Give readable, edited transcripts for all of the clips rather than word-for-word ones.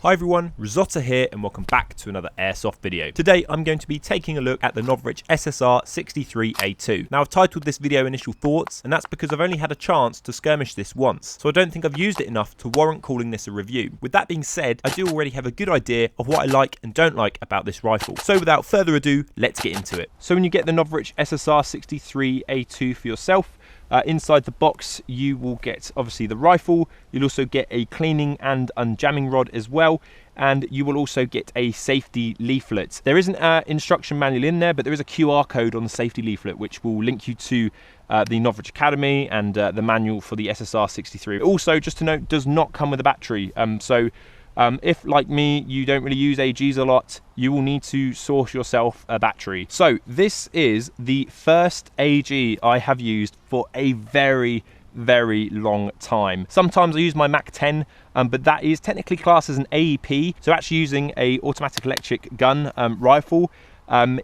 Hi everyone, Rozotta here and welcome back to another airsoft video. Today I'm going to be taking a look at the Novritsch SSR63 A2. Now I've titled this video Initial Thoughts, and that's because I've only had a chance to skirmish this once, so I don't think I've used it enough to warrant calling this a review. With that being said, I do already have a good idea of what I like and don't like about this rifle. So without further ado, let's get into it. So when you get the Novritsch SSR63 A2 for yourself, inside the box you will get obviously the rifle, you'll also get a cleaning and unjamming rod as well, and you will also get a safety leaflet. There isn't an instruction manual in there, but there is a QR code on the safety leaflet which will link you to the Novritsch Academy and the manual for the SSR63. Also, just to note, does not come with a battery, if, like me, you don't really use AGs a lot, you will need to source yourself a battery. So this is the first AG I have used for a very long time. Sometimes I use my Mac 10, but that is technically classed as an AEP, so actually using a automatic electric gun rifle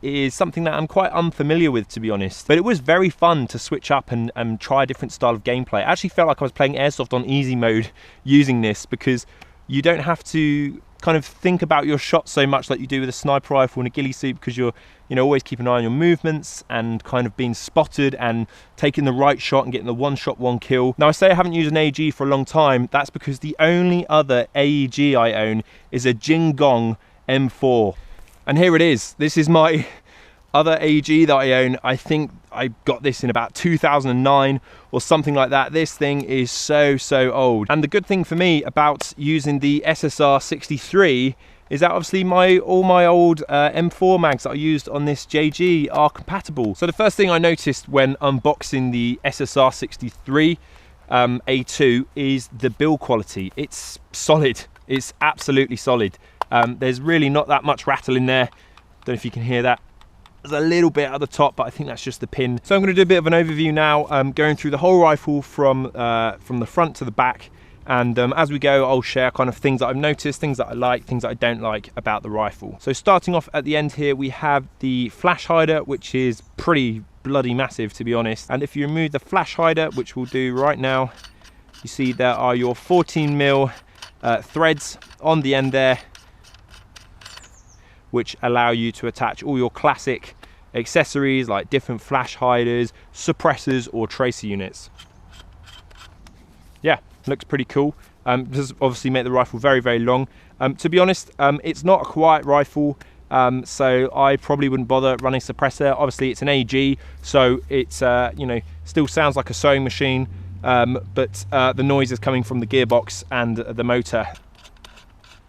is something that I'm quite unfamiliar with, to be honest. But it was very fun to switch up and try a different style of gameplay. I actually felt like I was playing airsoft on easy mode using this, because you don't have to kind of think about your shot so much like you do with a sniper rifle and a ghillie suit, because you're always keeping an eye on your movements and kind of being spotted and taking the right shot and getting the one shot, one kill. Now I say I haven't used an AEG for a long time. That's because the only other AEG I own is a Jingong M4. And here it is. This is my other AEG that I own. I think I got this in about 2009 or something like that. This thing is so old. And the good thing for me about using the SSR63 is that obviously all my old M4 mags that I used on this JG are compatible. So the first thing I noticed when unboxing the SSR63 A2 is the build quality. It's solid. It's absolutely solid. There's really not that much rattle in there. Don't know if you can hear that. There's a little bit at the top, but I think that's just the pin. So I'm going to do a bit of an overview now, going through the whole rifle from the front to the back, and as we go I'll share kind of things that I've noticed, things that I like, things that I don't like about the rifle. So starting off at the end here, we have the flash hider, which is pretty bloody massive, to be honest. And if you remove the flash hider, which we'll do right now, you see there are your 14mm threads on the end there, which allow you to attach all your classic accessories like different flash hiders, suppressors or tracer units. Yeah, looks pretty cool. Does obviously make the rifle very long. To be honest, it's not a quiet rifle, so I probably wouldn't bother running suppressor. Obviously it's an AG, so it's still sounds like a sewing machine, but the noise is coming from the gearbox and the motor.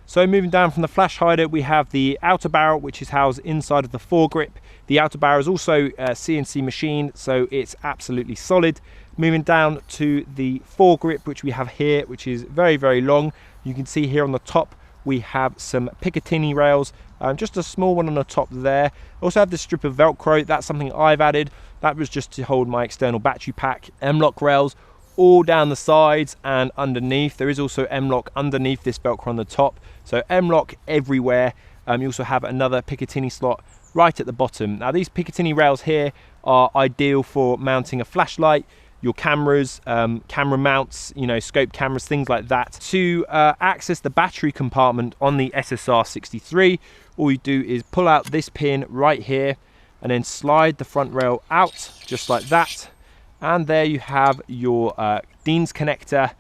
So moving down from the flash hider, we have the outer barrel, which is housed inside of the foregrip. The outer barrel is also CNC machined, so it's absolutely solid. Moving down to the foregrip, which we have here, which is very long. You can see here on the top, we have some Picatinny rails, just a small one on the top there. Also have this strip of Velcro. That's something I've added. That was just to hold my external battery pack. M-lock rails all down the sides and underneath. There is also M-lock underneath this Velcro on the top, so M-lock everywhere. You also have another Picatinny slot right at the bottom. Now these Picatinny rails here are ideal for mounting a flashlight, your cameras, camera mounts, scope cameras, things like that. To access the battery compartment on the SSR63, all you do is pull out this pin right here and then slide the front rail out just like that. And there you have your Dean's connector,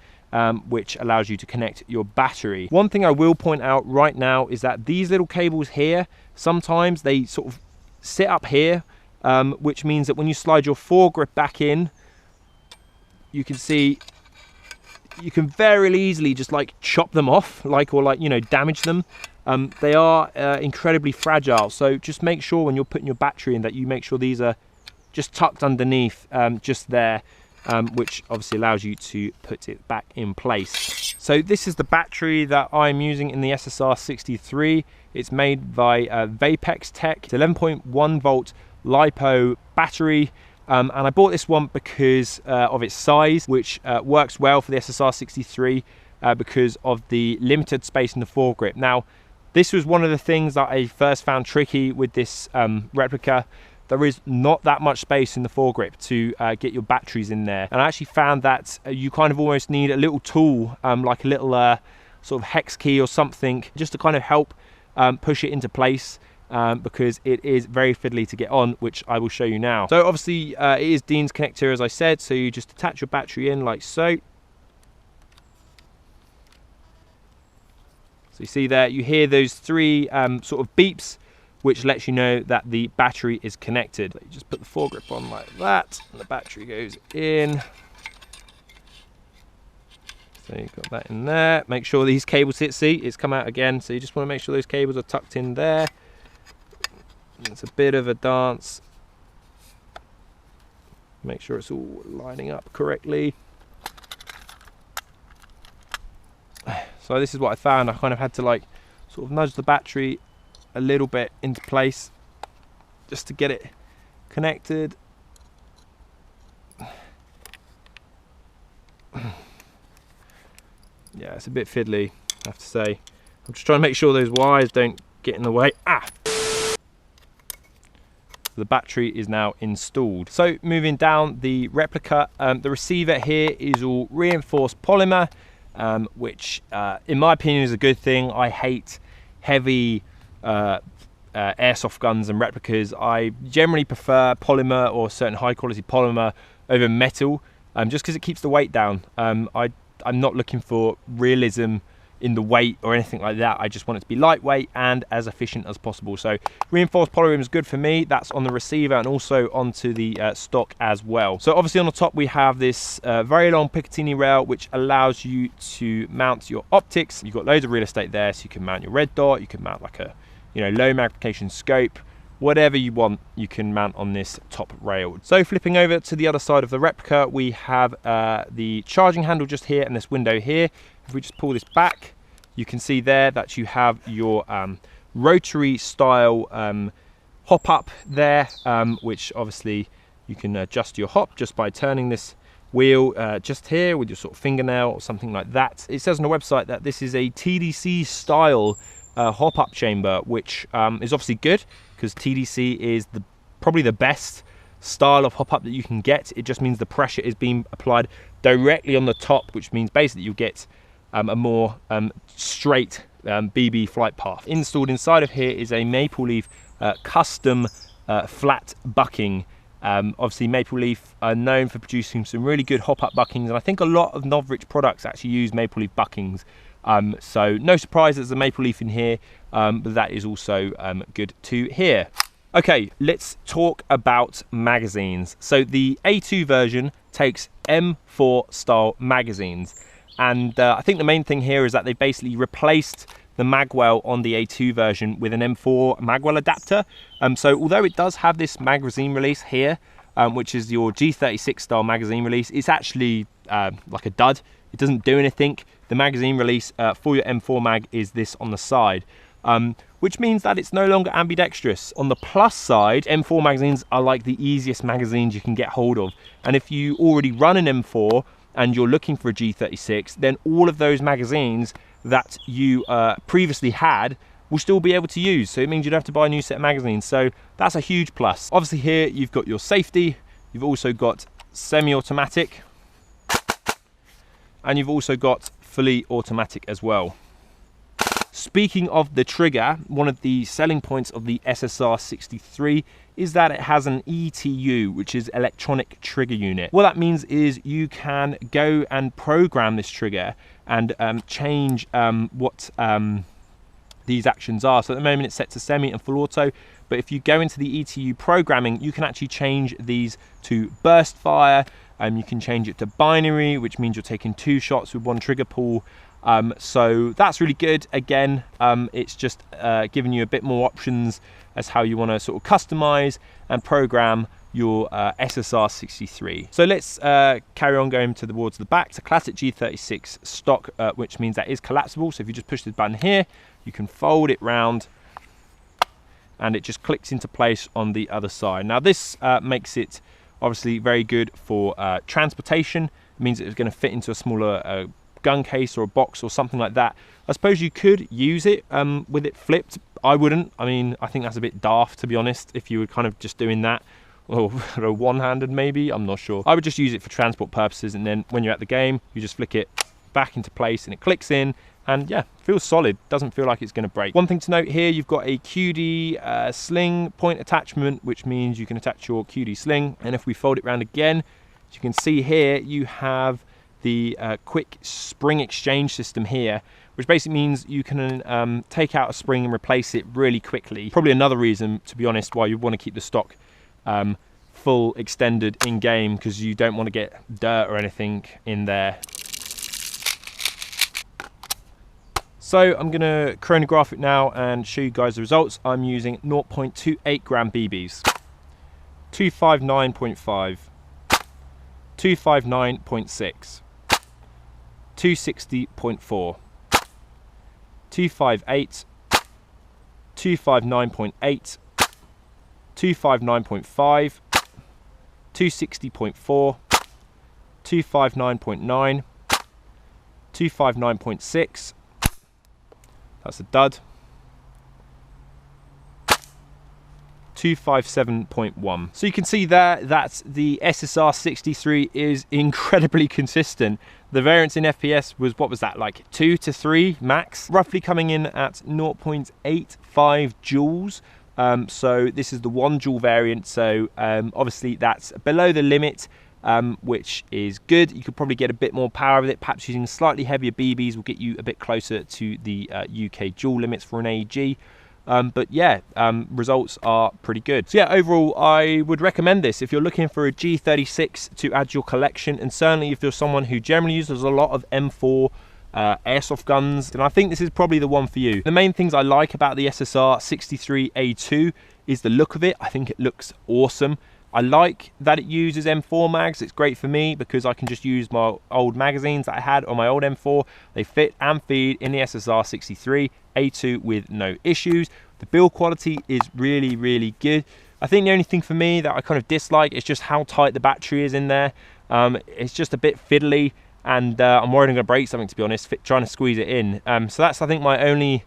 which allows you to connect your battery. One thing I will point out right now is that these little cables here, sometimes they sort of sit up here, which means that when you slide your foregrip back in, you can see you can very easily just like chop them off, or damage them. They are incredibly fragile, so just make sure when you're putting your battery in that you make sure these are just tucked underneath, just there, which obviously allows you to put it back in place. So this is the battery that I'm using in the SSR63. It's made by Vapex Tech. It's 11.1 volt LiPo battery, and I bought this one because of its size, which works well for the SSR63 because of the limited space in the foregrip. Now, this was one of the things that I first found tricky with this replica. There is not that much space in the foregrip to get your batteries in there, and I actually found that you kind of almost need a little tool, like a little sort of hex key or something, just to kind of help push it into place, because it is very fiddly to get on, which I will show you now. So obviously it is Dean's connector, as I said, so you just attach your battery in like so. So you see there, you hear those three sort of beeps, which lets you know that the battery is connected. You just put the foregrip on like that, and the battery goes in. So you've got that in there. Make sure these cables hit, see, it's come out again. So you just want to make sure those cables are tucked in there. It's a bit of a dance. Make sure it's all lining up correctly. So this is what I found. I kind of had to like sort of nudge the battery a little bit into place just to get it connected. Yeah, it's a bit fiddly, I have to say. I'm just trying to make sure those wires don't get in the way. The battery is now installed. So moving down the replica, the receiver here is all reinforced polymer, which in my opinion is a good thing. I hate heavy airsoft guns and replicas. I generally prefer polymer or certain high quality polymer over metal, just because it keeps the weight down. I'm not looking for realism in the weight or anything like that. I just want it to be lightweight and as efficient as possible. So reinforced polymer is good for me. That's on the receiver and also onto the stock as well. So obviously on the top we have this very long Picatinny rail, which allows you to mount your optics. You've got loads of real estate there, so you can mount your red dot, you can mount like a low magnification scope, whatever you want you can mount on this top rail. So flipping over to the other side of the replica, we have the charging handle just here and this window here. If we just pull this back, you can see there that you have your rotary style hop up there, which obviously you can adjust your hop just by turning this wheel just here with your sort of fingernail or something like that. It says on the website that this is a TDC style hop up chamber, which is obviously good because TDC is probably the best style of hop up that you can get. It just means the pressure is being applied directly on the top, which means basically you get a more straight BB flight path. Installed inside of here is a Maple Leaf custom flat bucking. Obviously Maple Leaf are known for producing some really good hop up buckings, and I think a lot of Novritsch products actually use Maple Leaf buckings. So no surprise there's a Maple Leaf in here, but that is also good to hear. Okay, let's talk about magazines. So the A2 version takes M4 style magazines, and I think the main thing here is that they basically replaced the magwell on the A2 version with an M4 magwell adapter. So although it does have this magazine release here, which is your G36 style magazine release, it's actually like a dud. It doesn't do anything. The magazine release for your M4 mag is this on the side, which means that it's no longer ambidextrous. On the plus side, M4 magazines are like the easiest magazines you can get hold of. And if you already run an M4 and you're looking for a G36, then all of those magazines that you previously had will still be able to use. So it means you don't have to buy a new set of magazines. So that's a huge plus. Obviously here you've got your safety, you've also got semi-automatic, and you've also got fully automatic as well. Speaking of the trigger, one of the selling points of the SSR63 is that it has an ETU, which is electronic trigger unit. What that means is you can go and program this trigger and change what these actions are. So at the moment it's set to semi and full auto, but if you go into the ETU programming, you can actually change these to burst fire. You can change it to binary, which means you're taking 2 shots with 1 trigger pull. So that's really good. Again, it's just giving you a bit more options as how you want to sort of customize and program your SSR63. So let's carry on going towards the back. It's a classic G36 stock, which means that is collapsible. So if you just push this button here, you can fold it round and it just clicks into place on the other side. Now this makes it obviously very good for transportation. It means it's going to fit into a smaller gun case or a box or something like that. I suppose you could use it with it flipped. I wouldn't. I mean, I think that's a bit daft, to be honest, if you were kind of just doing that. Or one-handed maybe, I'm not sure. I would just use it for transport purposes, and then when you're at the game, you just flick it back into place and it clicks in And yeah, feels solid, doesn't feel like it's going to break. One thing to note here, you've got a QD sling point attachment, which means you can attach your QD sling. And if we fold it around again, as you can see here, you have the quick spring exchange system here, which basically means you can take out a spring and replace it really quickly. Probably another reason, to be honest, why you want to keep the stock full extended in game, because you don't want to get dirt or anything in there. So I'm going to chronograph it now and show you guys the results. I'm using 0.28 gram BBs, 259.5, 259.6, 260.4, 258, 259.8, 259.5, 260.4, 259.9, 259.6. That's a dud. 257.1. So you can see there that the SSR63 is incredibly consistent. The variance in FPS was, what was that, like 2 to 3 max? Roughly coming in at 0.85 joules. So this is the 1 joule variant. So obviously that's below the limit, which is good. You could probably get a bit more power with it. Perhaps using slightly heavier BBs will get you a bit closer to the UK joule limits for an AEG. But yeah, results are pretty good. So yeah, overall, I would recommend this if you're looking for a G36 to add to your collection, and certainly if you're someone who generally uses a lot of M4 airsoft guns, then I think this is probably the one for you. The main things I like about the SSR63 A2 is the look of it. I think it looks awesome. I like that it uses M4 mags. It's great for me because I can just use my old magazines that I had on my old M4. They fit and feed in the SSR63 A2 with no issues. The build quality is really, really good. I think the only thing for me that I kind of dislike is just how tight the battery is in there. It's just a bit fiddly, and I'm worried I'm going to break something, to be honest, trying to squeeze it in. So that's, I think, my only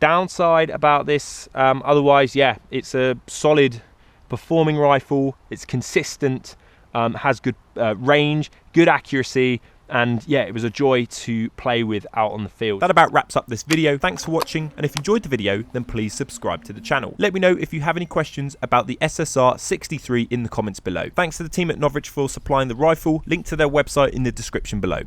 downside about this. Otherwise, yeah, it's a solid performing rifle. It's consistent, has good range, good accuracy, and yeah, it was a joy to play with out on the field. That about wraps up this video. Thanks for watching, and if you enjoyed the video, then please subscribe to the channel. Let me know if you have any questions about the SSR63 in the comments below. Thanks to the team at Novritsch for supplying the rifle. Link to their website in the description below.